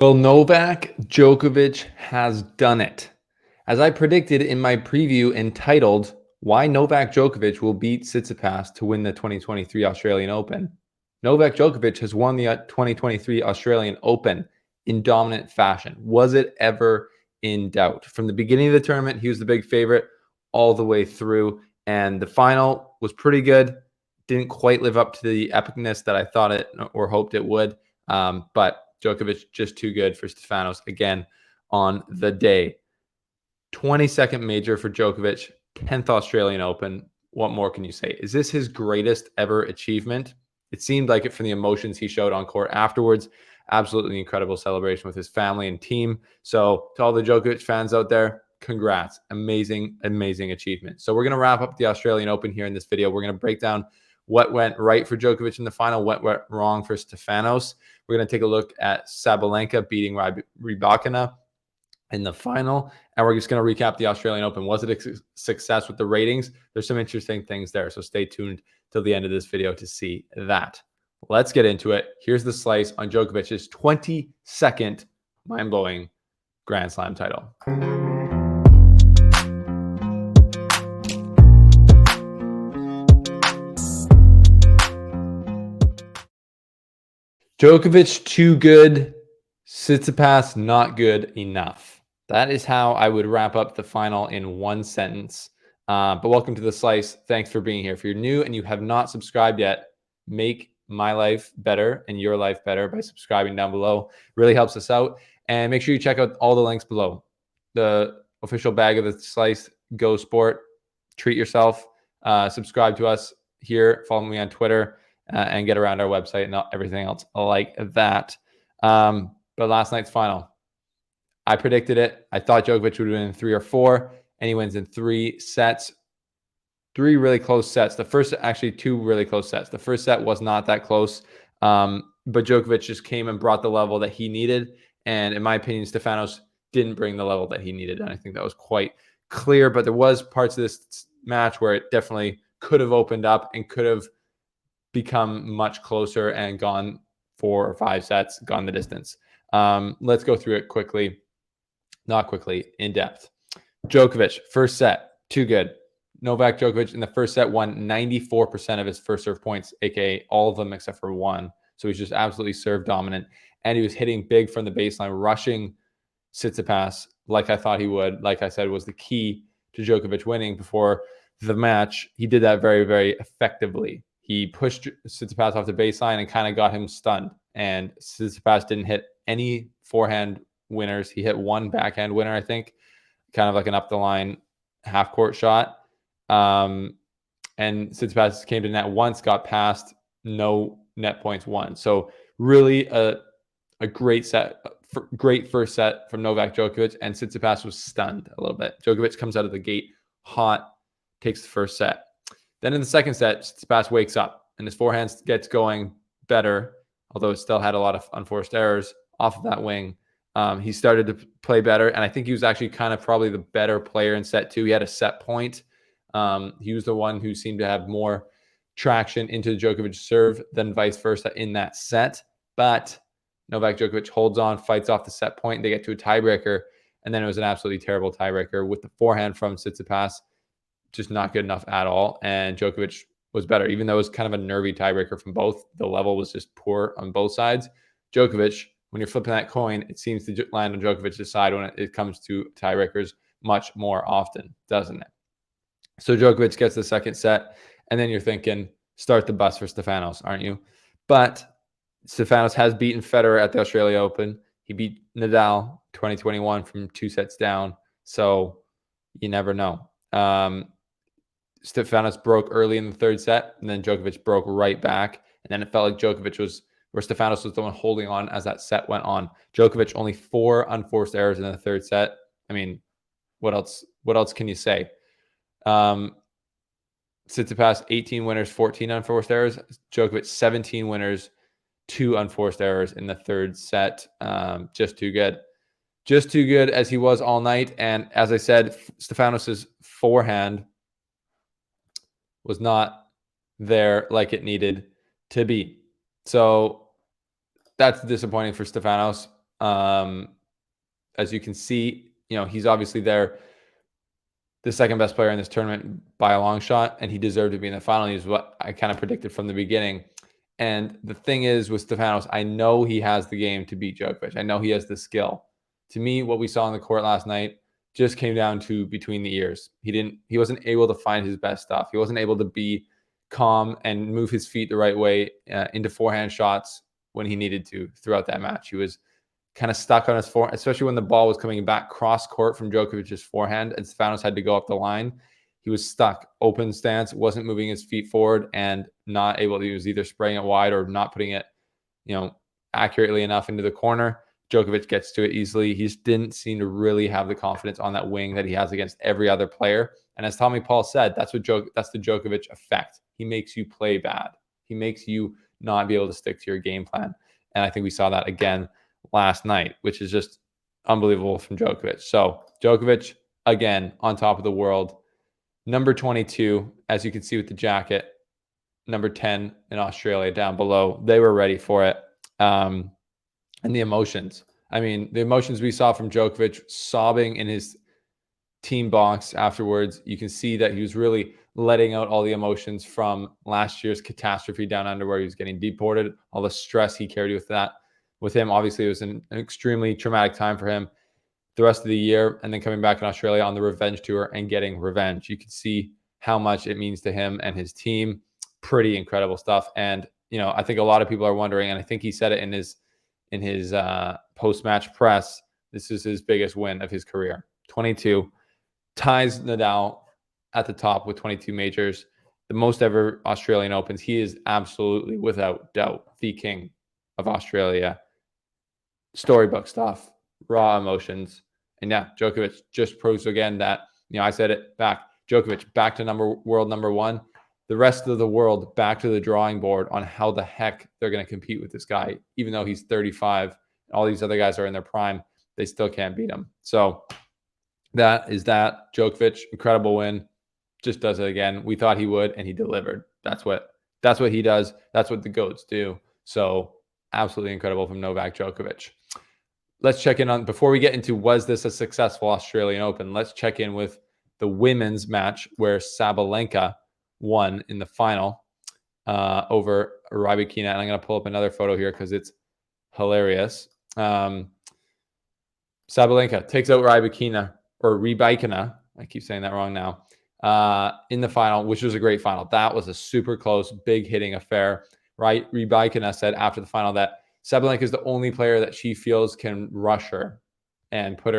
Well, Novak Djokovic has done it. As I predicted in my preview entitled, Why Novak Djokovic Will Beat Tsitsipas to Win the 2023 Australian Open, Novak Djokovic has won the 2023 Australian Open in dominant fashion. Was it ever in doubt? From the beginning of the tournament, he was the big favorite all the way through, and the final was pretty good. Didn't quite live up to the epicness that I thought it or hoped it would, but Djokovic just too good for Stefanos again on the day. 22nd major for Djokovic, 10th Australian Open. What more can you say? Is this his greatest ever achievement? It seemed like it from the emotions he showed on court afterwards. Absolutely incredible celebration with his family and team. So to all the Djokovic fans out there, congrats. Amazing, amazing achievement. So we're going to wrap up the Australian Open here in this video. We're going to break down what went right for Djokovic in the final, what went wrong for Stefanos. We're going to take a look at Sabalenka beating Rybakina in the final, and we're just going to recap the Australian Open. Was it a success with the ratings? There's some interesting things there, so stay tuned till the end of this video to see that. Let's get into it. Here's the slice on Djokovic's 22nd mind-blowing Grand Slam title. Djokovic too good, Tsitsipas not good enough. That is how I would wrap up the final in one sentence. But welcome to the slice. Thanks for being here. If you're new and you have not subscribed yet, make my life better and your life better by subscribing down below. Really helps us out. And make sure you check out all the links below. The official bag of the slice, Go Sport, treat yourself. Subscribe to us here. Follow me on Twitter. And get around our website and everything else like that. But last night's final, I predicted it. I thought Djokovic would win in 3 or 4, and he wins in 3 sets. 3 really close sets. The first, actually 2 really close sets. The first set was not that close, but Djokovic just came and brought the level that he needed. And in my opinion, Stefanos didn't bring the level that he needed. And I think that was quite clear. But there was parts of this match where it definitely could have opened up and could have become much closer and gone 4 or 5 sets, gone the distance. Let's go through it quickly, not quickly, in depth. Djokovic, first set, too good. Novak Djokovic in the first set won 94% of his first serve points, aka all of them except for 1. So he's just absolutely serve dominant. And he was hitting big from the baseline, rushing Tsitsipas like I thought he would. Like I said, was the key to Djokovic winning before the match. He did that very, very effectively. He pushed Tsitsipas off the baseline and kind of got him stunned. And Tsitsipas didn't hit any forehand winners. He hit 1 backhand winner, I think, kind of like an up-the-line half-court shot. And Tsitsipas came to net once, got past, no net points won. So really a great set, great first set from Novak Djokovic, and Tsitsipas was stunned a little bit. Djokovic comes out of the gate hot, takes the first set. Then in the second set, Tsitsipas wakes up and his forehand gets going better, although it still had a lot of unforced errors off of that wing. He started to play better, and I think he was actually kind of probably the better player in set 2. He had a set point. He was the one who seemed to have more traction into the Djokovic serve than vice versa in that set. But Novak Djokovic holds on, fights off the set point. They get to a tiebreaker, and then it was an absolutely terrible tiebreaker with the forehand from Tsitsipas just not good enough at all. And Djokovic was better, even though it was kind of a nervy tiebreaker from both. The level was just poor on both sides. Djokovic, when you're flipping that coin, it seems to land on Djokovic's side when it comes to tiebreakers much more often, doesn't it? So Djokovic gets the second set, and then you're thinking, start the bus for Stefanos, aren't you? But Stefanos has beaten Federer at the Australia Open. He beat Nadal 2021 from 2 sets down. So you never know. Stefanos broke early in the third set, and then Djokovic broke right back. And then it felt like Djokovic was, where Stefanos was the one holding on as that set went on. Djokovic only 4 unforced errors in the third set. I mean, what else can you say? Tsitsipas, 18 winners, 14 unforced errors. Djokovic, 17 winners, 2 unforced errors in the third set. Just too good. Just too good as he was all night. And as I said, Stefanos' forehand was not there like it needed to be. So that's disappointing for Stefanos. As you can see, he's obviously the second best player in this tournament by a long shot, and he deserved to be in the final. He's what I kind of predicted from the beginning. And the thing is with Stefanos, I know he has the game to beat Djokovic. I know he has the skill. To me, what we saw on the court last night just came down to between the ears. He wasn't able to find his best stuff. He wasn't able to be calm and move his feet the right way into forehand shots when he needed to throughout that match. He was kind of stuck on his forehand, especially when the ball was coming back cross court from Djokovic's forehand and Stefanos had to go up the line. He was stuck, open stance, wasn't moving his feet forward and not able to. He was either spraying it wide or not putting it, accurately enough into the corner. Djokovic gets to it easily. He just didn't seem to really have the confidence on that wing that he has against every other player. And as Tommy Paul said, that's the Djokovic effect. He makes you play bad. He makes you not be able to stick to your game plan. And I think we saw that again last night, which is just unbelievable from Djokovic. So Djokovic, again, on top of the world. Number 22, as you can see with the jacket, number 10 in Australia down below. They were ready for it. And the emotions. I mean, the emotions we saw from Djokovic sobbing in his team box afterwards. You can see that he was really letting out all the emotions from last year's catastrophe down under where he was getting deported, all the stress he carried with that. With him, obviously, it was an extremely traumatic time for him the rest of the year, and then coming back in Australia on the revenge tour and getting revenge. You can see how much it means to him and his team. Pretty incredible stuff. And, I think a lot of people are wondering, and I think he said it in his post-match press, this is his biggest win of his career. 22, ties Nadal at the top with 22 majors, the most ever Australian Opens. He is absolutely, without doubt, the king of Australia. Storybook stuff, raw emotions. And yeah, Djokovic just proves again that, I said it back, Djokovic back to world number one. The rest of the world back to the drawing board on how the heck they're going to compete with this guy. Even though he's 35, all these other guys are in their prime, they still can't beat him. So that is that. Djokovic, incredible win. Just does it again. We thought he would, and he delivered. That's what he does. That's what the GOATs do. So absolutely incredible from Novak Djokovic. Let's check in on, before we get into was this a successful Australian Open, let's check in with the women's match where Sabalenka won in the final over Rybakina. And I'm going to pull up another photo here because it's hilarious. Sabalenka takes out Rybakina, or Rybakina. I keep saying that wrong now. In the final, which was a great final. That was a super close, big hitting affair. Right? Rybakina said after the final that Sabalenka is the only player that she feels can rush her and put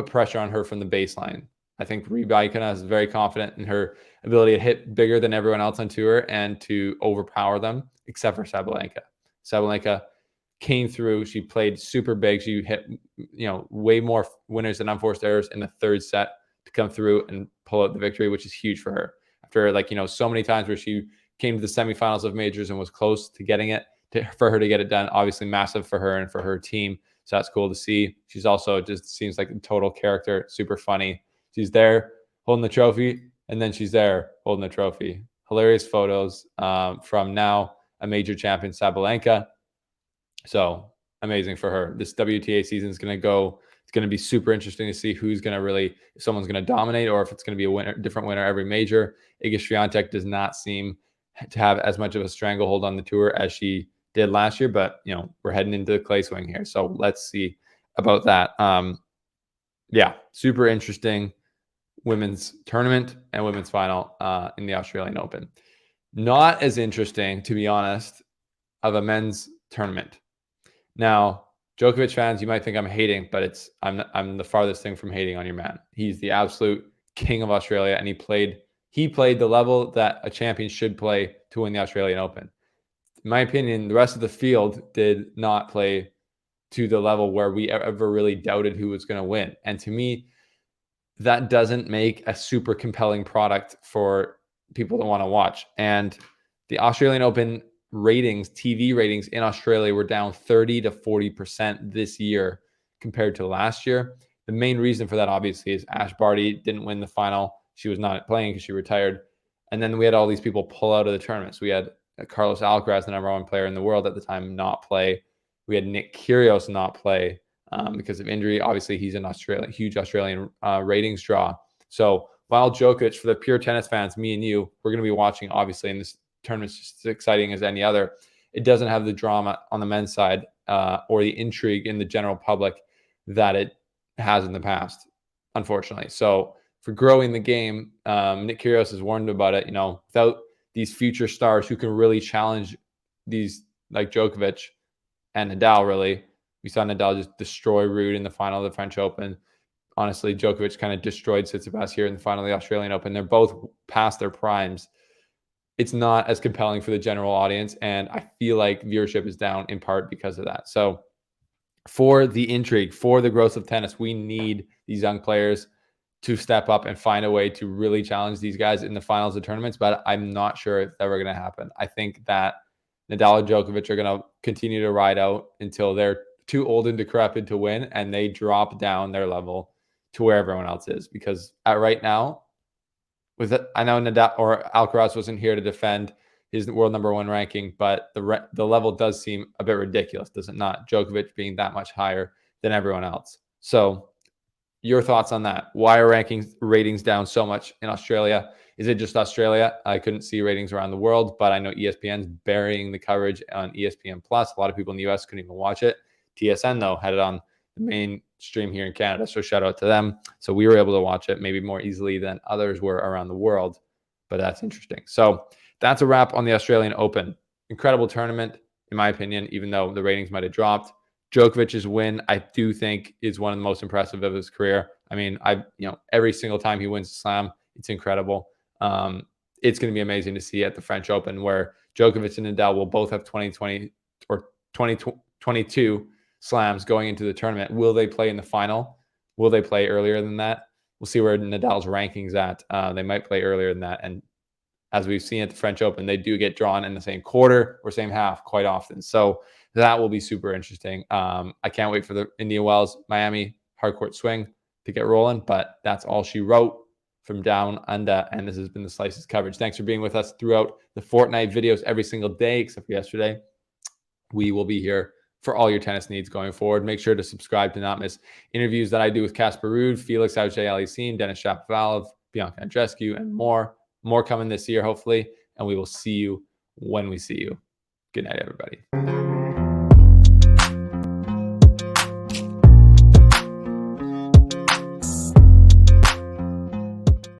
pressure on her from the baseline. I think Rybakina is very confident in her ability to hit bigger than everyone else on tour and to overpower them, except for Sabalenka. Sabalenka came through. She played super big. She hit, way more winners than unforced errors in the third set to come through and pull out the victory, which is huge for her. After so many times where she came to the semifinals of majors and was close to getting it, for her to get it done, obviously massive for her and for her team. So that's cool to see. She's also just seems like a total character, super funny. She's there holding the trophy, and then she's there holding the trophy. Hilarious photos from now a major champion, Sabalenka. So amazing for her. This WTA season is going to go. It's going to be super interesting to see who's going to really, if someone's going to dominate or if it's going to be a different winner every major. Iga Swiatek does not seem to have as much of a stranglehold on the tour as she did last year, but we're heading into the clay swing here. So let's see about that. Yeah, super interesting women's tournament and women's final in the Australian Open. Not as interesting, to be honest, of a men's tournament. Now, Djokovic fans, you might think I'm hating, but I'm the farthest thing from hating on your man. He's the absolute king of Australia, and he played the level that a champion should play to win the Australian Open. In my opinion, the rest of the field did not play to the level where we ever really doubted who was going to win. And to me, that doesn't make a super compelling product for people to want to watch. And the Australian Open ratings, TV ratings in Australia were down 30 to 40% this year compared to last year. The main reason for that, obviously, is Ash Barty didn't win the final. She was not playing because she retired. And then we had all these people pull out of the tournaments. We had Carlos Alcaraz, the number one player in the world at the time, not play. We had Nick Kyrgios not play because of injury. Obviously, he's an huge Australian ratings draw. So while Djokovic, for the pure tennis fans, me and you, we're going to be watching, obviously, and this tournament's just as exciting as any other. It doesn't have the drama on the men's side or the intrigue in the general public that it has in the past, unfortunately. So for growing the game, Nick Kyrgios has warned about it. Without these future stars who can really challenge these like Djokovic and Nadal, really, we saw Nadal just destroy Ruud in the final of the French Open. Honestly, Djokovic kind of destroyed Tsitsipas here in the final of the Australian Open. They're both past their primes. It's not as compelling for the general audience, and I feel like viewership is down in part because of that. So for the intrigue, for the growth of tennis, we need these young players to step up and find a way to really challenge these guys in the finals of tournaments, but I'm not sure it's ever going to happen. I think that Nadal and Djokovic are going to continue to ride out until they're too old and decrepit to win, and they drop down their level to where everyone else is. Because right now, I know Nadal or Alcaraz wasn't here to defend his world #1 ranking, but the level does seem a bit ridiculous, does it not? Djokovic being that much higher than everyone else. So your thoughts on that? Why are ratings down so much in Australia? Is it just Australia? I couldn't see ratings around the world, but I know ESPN's burying the coverage on ESPN Plus. A lot of people in the US couldn't even watch it. TSN, though, had it on the main stream here in Canada, so shout out to them. So we were able to watch it maybe more easily than others were around the world, but that's interesting. So that's a wrap on the Australian Open. Incredible tournament, in my opinion, even though the ratings might have dropped. Djokovic's win, I do think, is one of the most impressive of his career. I mean, every single time he wins a slam, it's incredible. It's going to be amazing to see at the French Open, where Djokovic and Nadal will both have 2020 or 2022 slams going into the tournament. Will they play in the final? Will they play earlier than that? We'll see where Nadal's rankings at. They might play earlier than that. And as we've seen at the French Open, they do get drawn in the same quarter or same half quite often. So that will be super interesting. I can't wait for the Indian Wells, Miami hardcourt swing to get rolling, but that's all she wrote from down under. And this has been the Slices coverage. Thanks for being with us throughout the fortnight videos every single day, except for yesterday. We will be here for all your tennis needs going forward. Make sure to subscribe to not miss interviews that I do with Casper Ruud, Felix Auger-Aliassime, Denis Shapovalov, Bianca Andreescu, and more. More coming this year, hopefully. And we will see you when we see you. Good night, everybody.